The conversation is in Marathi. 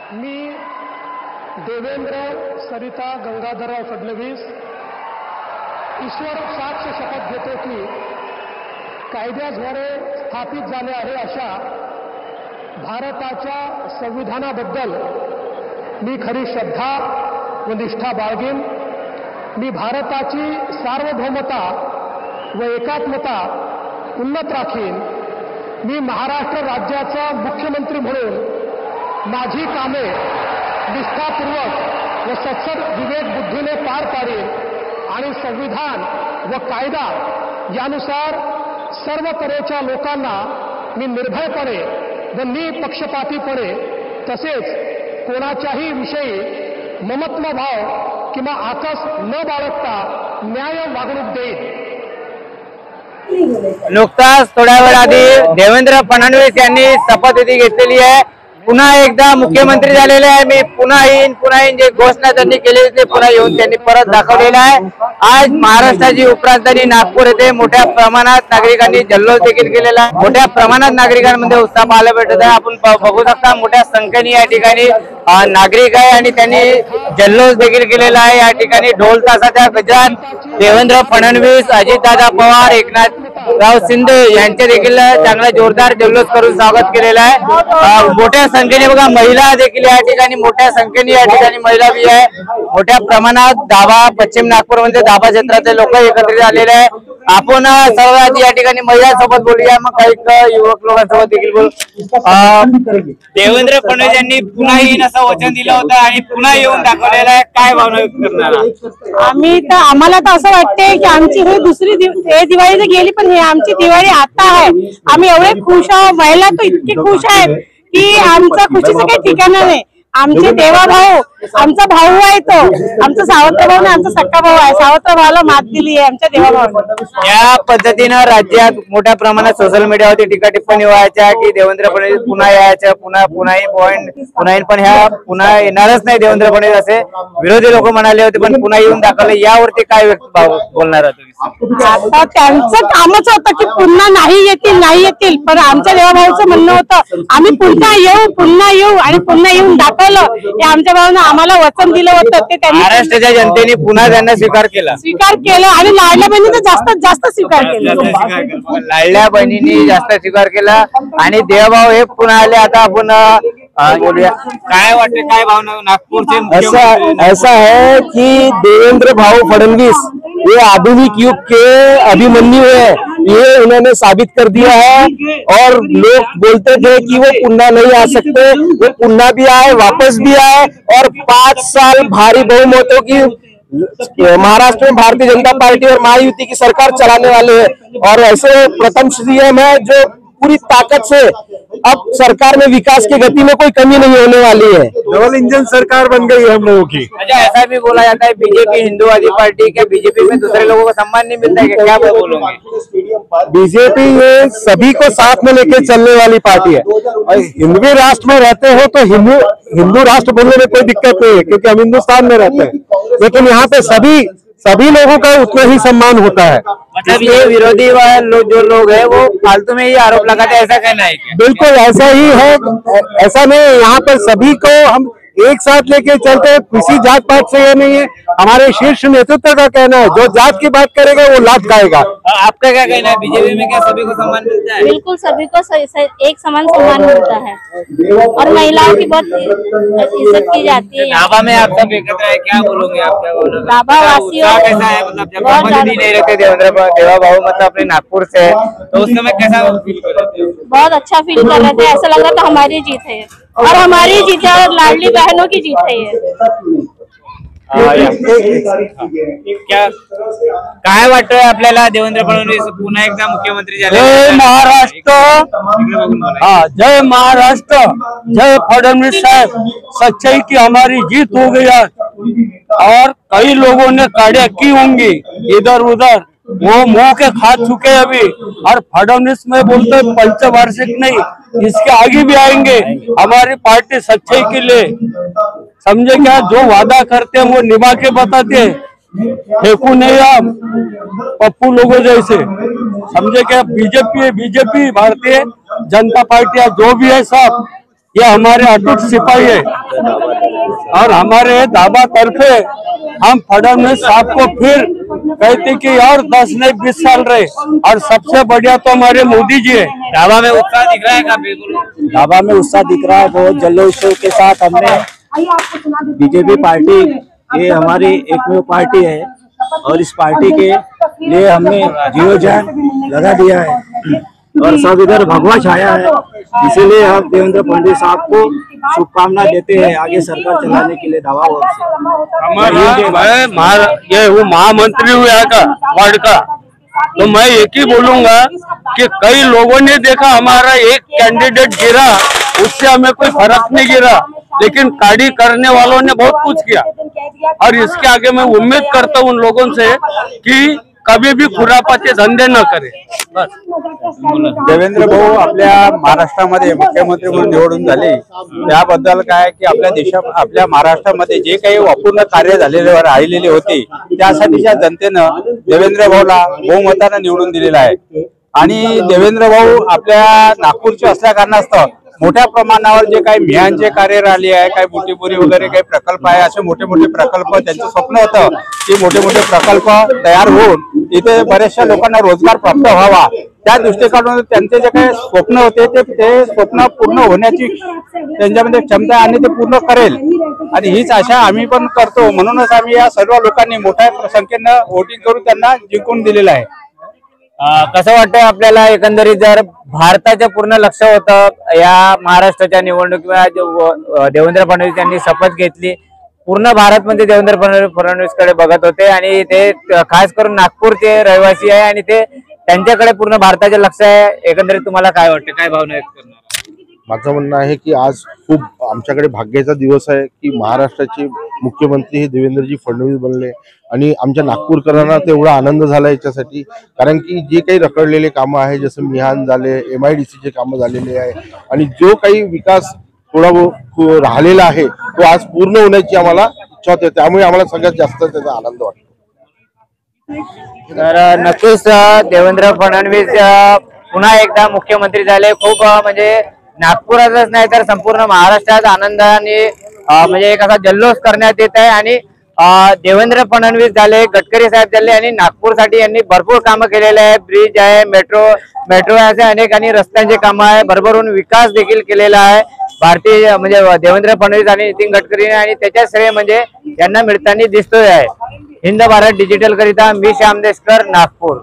मी देवेंद्र सरिता गंगाधरराव फडणवीस ईश्वर साक्ष शपथ घेतो की कायद्याद्वारे स्थापित झाले आहे अशा भारताच्या संविधानाबद्दल मी खरी श्रद्धा व निष्ठा बाळगेन। मी भारताची सार्वभौमता व एकात्मता उन्नत राखीन। मी महाराष्ट्र राज्याचा मुख्यमंत्री म्हणून माझी कामे निष्ठापूर्वक व सत्सद विवेक बुद्धीने पार पाडेन आणि संविधान व कायदा यानुसार सर्व तऱ्हेच्या लोकांना मी निर्भयपणे व निपक्षपातीपणे तसेच कोणाच्याही विषयी ममत्व भाव किंवा आकस न बाळगता न्याय वागणूक देईन। नुकताच थोड्या वेळ आधी देवेंद्र फडणवीस यांनी शपथविधी घेतलेली आहे। पुन्हा एकदा मुख्यमंत्री झालेले आहे। मी पुन्हा येईन जे घोषणा त्यांनी केलेली ते पुन्हा येऊन त्यांनी परत दाखवलेलं आहे। आज महाराष्ट्राची उपराजधानी नागपूर येथे मोठ्या प्रमाणात नागरिकांनी जल्लोष देखील केलेला आहे। मोठ्या प्रमाणात नागरिकांमध्ये उत्साह पाहायला भेटत आहे। आपण बघू शकता मोठ्या संख्येने या ठिकाणी नागरिक आहे आणि त्यांनी जल्लोष देखील केलेला आहे। या ठिकाणी ढोल ताशाच्या गजरात देवेंद्र फडणवीस, अजितदादा पवार, एकनाथराव शिंदे यांचे देखील चांगला जोरदार जल्लोष करून स्वागत केलेलं आहे। मोठ्या संख्येने बघा महिला देखील या ठिकाणी मोठ्या संख्येने या ठिकाणी महिला बी आहे। मोठ्या प्रमाणात दाभा पश्चिम नागपूर मध्ये दाभा क्षेत्राचे लोक एकत्रित आलेले आहे। आपण सर्वात या ठिकाणी महिलांसोबत बोलूया, मग काही युवक लोकांसोबत देखील बोलू। देवेंद्र फडणवीस यांनी पुन्हा येईन असं वचन दिलं होतं आणि पुन्हा येऊन दाखवलेलं आहे। काय भावना व्यक्त करणार? आम्हाला तर असं वाटतंय की आमची ही दुसरी दिवाळी तर गेली, पण हे आमची दिवाळी आता आहे। आम्ही एवढे खुश आहोत, महिला तर इतकी खुश आहेत की आमच्या खुशीचं काही ठिकाणं नाही। आमचे देवा भाऊ, आमचा भाऊ आहे तो, आमचा सावत्र भाऊ नाही, आमचा सक्का भाऊ आहे। सावत्र भावाला मात दिली आहे आमच्या देवा भाऊ। या पद्धतीनं राज्यात मोठ्या प्रमाणात सोशल मीडियावरती टीका टिप्पणी व्हायच्या की देवेंद्र फडणवीस पुन्हा यायचं, पुन्हा पण ह्या पुन्हा येणारच नाही देवेंद्र फडणवीस असे विरोधी लोक म्हणाले होते, पण पुन्हा येऊन दाखवले। यावरती काय बोलणार आहात? आता त्यांचं कामच होतं की पुन्हा नाही येतील, पण आमच्या देवा भाऊचं म्हणणं होतं आम्ही पुन्हा येऊ आणि पुन्हा येऊन दाखवलं। हे आमच्या भावानं आम्हाला वचन दिलं होतं ते त्यांनी महाराष्ट्राच्या जनतेने पुन्हा त्यांना स्वीकार केला आणि लाडल्या बहिणीने जास्तीत जास्त स्वीकार केला। लाडल्या बहिणींनी जास्त स्वीकार केला आणि देवभाव हे पुन्हा आले। आता आपण बोलूया, काय वाटते, काय भावना नागपूरचे? ऐसा है कि देवेंद्र भाऊ फडणवीस ये आधुनिक युग के अभिमन्यु है। ये उन्होंने साबित कर दिया है और लोग बोलते थे कि वो पुन्हा नहीं आ सकते, वो पुन्हा भी आए, वापस भी आए और 5 साल भारी बहुमतों की महाराष्ट्र में भारतीय जनता पार्टी और महायुति की सरकार चलाने वाले हैं। और ऐसे प्रथम सीएम है जो पूरी ताकत से अब सरकार में विकास की गति में कोई कमी नहीं होने वाली है। डबल इंजन सरकार बन गई है हम लोगों की। अच्छा, ऐसा भी बोला जाता है बीजेपी हिंदूवादी पार्टी, क्या बीजेपी में दूसरे लोगों को सम्मान नहीं मिलता है? क्या बोलोगे? बीजेपी ये सभी को साथ में लेके चलने वाली पार्टी है। और हिंदवी राष्ट्र में रहते हो तो हिंदू राष्ट्र बोलने में कोई दिक्कत नहीं है, क्योंकि हम हिंदुस्तान में रहते हैं। लेकिन यहाँ पे सभी लोगों का उतना ही सम्मान होता है। मतलब ये विरोधी जो लोग हैं वो फालतू में ही आरोप लगाते हैं, ऐसा कहना है? बिल्कुल ऐसा ही है, ऐसा नहीं। यहाँ पर सभी को हम एक साथ लेके चलते हैं, किसी जात पात से ये नहीं है। हमारे शीर्ष नेतृत्व का कहना है जो जात की बात करेगा वो लात खाएगा। आपका क्या कहना है? बीजेपी में क्या सभी को सम्मान मिलता है? बिल्कुल सभी को एक समान सम्मान मिलता है और महिलाओं की बहुत इज्जत की जाती है। दाभा में आप सब एकत्र है, क्या बोलोगे आप? क्या बोलोगे? दाभा वासियों कैसा है, मतलब जब शपथ नहीं रहते देवा भाऊ मतलब अपने नागपुर से, तो उस समय कैसा फील कर रहे थे? बहुत अच्छा फील कर रहे थे। ऐसा लग रहा था हमारी जीत है और हमारी जीत है और लाडली बहनों की जीत है ये। काय वाटतंय आपल्याला? देवेंद्र फडणवीस पुन्हा एकदा मुख्यमंत्री झाले। जय महाराष्ट्र, जय महाराष्ट्र, जय फडणवीस साहब। सच्चाई की हमारी जीत हो गई और कई लोगों ने काड़ियां की होंगी इधर उधर, वो मुंह के खा चुके अभी। और फडणवीस में बोलते पंचवार्षिक नहीं, इसके आगे भी आएंगे। हमारी पार्टी सच्चाई के लिए, समझे क्या, जो वादा करते हैं वो निभा के बताते हैं। फेंकू नहीं आप पप्पू लोगों जैसे, समझे क्या। बीजेपी भारतीय जनता पार्टी जो भी है सब ये हमारे अटूट सिपाही है और हमारे दावा तरफे हम फडणवीस साहब को फिर कहते कि और 10 नहीं 20 साल रहे। और सबसे बढ़िया तो हमारे मोदी जी है। दावा में उत्साह दिख रहा है का? बिल्कुल दावा में उत्साह दिख रहा है, बहुत जल्लोष के साथ। हमने बीजेपी पार्टी ये हमारी एकमेव पार्टी है और इस पार्टी के लिए हमने जीव जान लगा दिया है और सब इधर भगवा छाया है। इसीलिए हम देवेंद्र फडणवीस साहब को शुभकामना देते हैं आगे सरकार चलाने के लिए दावा। ये वो महामंत्री हूँ यहाँ का वार्ड का, तो मैं एक ही बोलूंगा कि कई लोगों ने देखा हमारा एक कैंडिडेट गिरा, उससे हमें कोई फर्क नहीं गिरा, लेकिन काड़ी करने वालों ने बहुत कुछ किया। और इसके आगे मैं उम्मीद करता हूँ उन लोगों से कि कभी भी खुरापाचे धंदे न करे। बस देवेंद्र भाऊ आपल्या महाराष्ट्रामध्ये मुख्यमंत्री म्हणून निवडून झाले, त्याबद्दल काय की आपल्या महाराष्ट्रामध्ये जे काही अपूर्ण कार्य झालेले राहिलेले होते त्यासाठीच्या जनतेनं देवेंद्र भाऊला बहुमतानं निवडून दिलेला आहे। आणि देवेंद्र भाऊ आपल्या नागपूरचे असल्या कारणास्तव मोठ्या प्रमाणावर जे काही मिहानचे कार्य राहिले आहे, काही बुटीपुरी वगैरे काही प्रकल्प आहे, असे मोठे मोठे प्रकल्प त्यांचं स्वप्न होतं की मोठे मोठे प्रकल्प तयार होऊन इथे बऱ्याचशा लोकांना रोजगार प्राप्त व्हावा, त्या दृष्टिकोनातून त्यांचे जे काही स्वप्न होते ते स्वप्न पूर्ण होण्याची त्यांच्यामध्ये क्षमता आणि ते पूर्ण करेल आणि हीच आशा आम्ही पण करतो। म्हणूनच आम्ही या सर्व लोकांनी मोठ्या संख्येनं वोटिंग करून त्यांना जिंकून दिलेलं आहे। कसं वाटतंय आपल्याला एकंदरीत जर भारताचं पूर्ण लक्ष होतं या महाराष्ट्राच्या निवडणुकीत देवेंद्र फडणवीस यांनी शपथ घेतली, पूर्ण भारत मध्ये देवेंद्र फडणवीस कडे बघत होते आणि ते खास करून नागपूरचे रहिवासी आहे आणि ते त्यांच्याकडे पूर्ण भारताचे लक्ष आहे। एकंदरीत तुम्हाला काय वाटतं, काय भावना व्यक्त करणार? माझं म्हणणं आहे की आज खूप आमच्याकडे भाग्याचा दिवस आहे की महाराष्ट्राचे मुख्यमंत्री हे देवेंद्रजी फडणवीस बनले आणि आमच्या नागपूरकरांना तेवढा आनंद झाला याच्यासाठी, कारण की जे काही रखडलेले कामं आहे जसं मिहान झाले, MIDCचे कामं झालेले आहे आणि जो काही विकास थोडा राहिलेला आहे तो आज पूर्ण होण्याची आम्हाला इच्छा होते, त्यामुळे आम्हाला सगळ्यात जास्त त्याचा आनंद वाटतो। तर नक्कीच देवेंद्र फडणवीस पुन्हा एकदा मुख्यमंत्री झाले। खूप म्हणजे नागपुरातच नाही तर संपूर्ण महाराष्ट्रात आनंदाने म्हणजे एक असा जल्लोष करण्यात येत आहे आणि देवेंद्र फडणवीस झाले, गडकरी साहेब झाले आणि नागपूरसाठी यांनी भरपूर कामं केलेले आहे। ब्रिज आहे, मेट्रो असे अनेक आणि रस्त्यांचे कामं आहे, भरभरून विकास देखील केलेला आहे भारतीय म्हणजे देवेंद्र फडणवीस आणि नितीन गडकरी आणि त्याच्या श्रेय म्हणजे यांना मिळताना दिसतोय आहे। हिंद भारत डिजिटल करिता मी श्याम देशकर, नागपूर।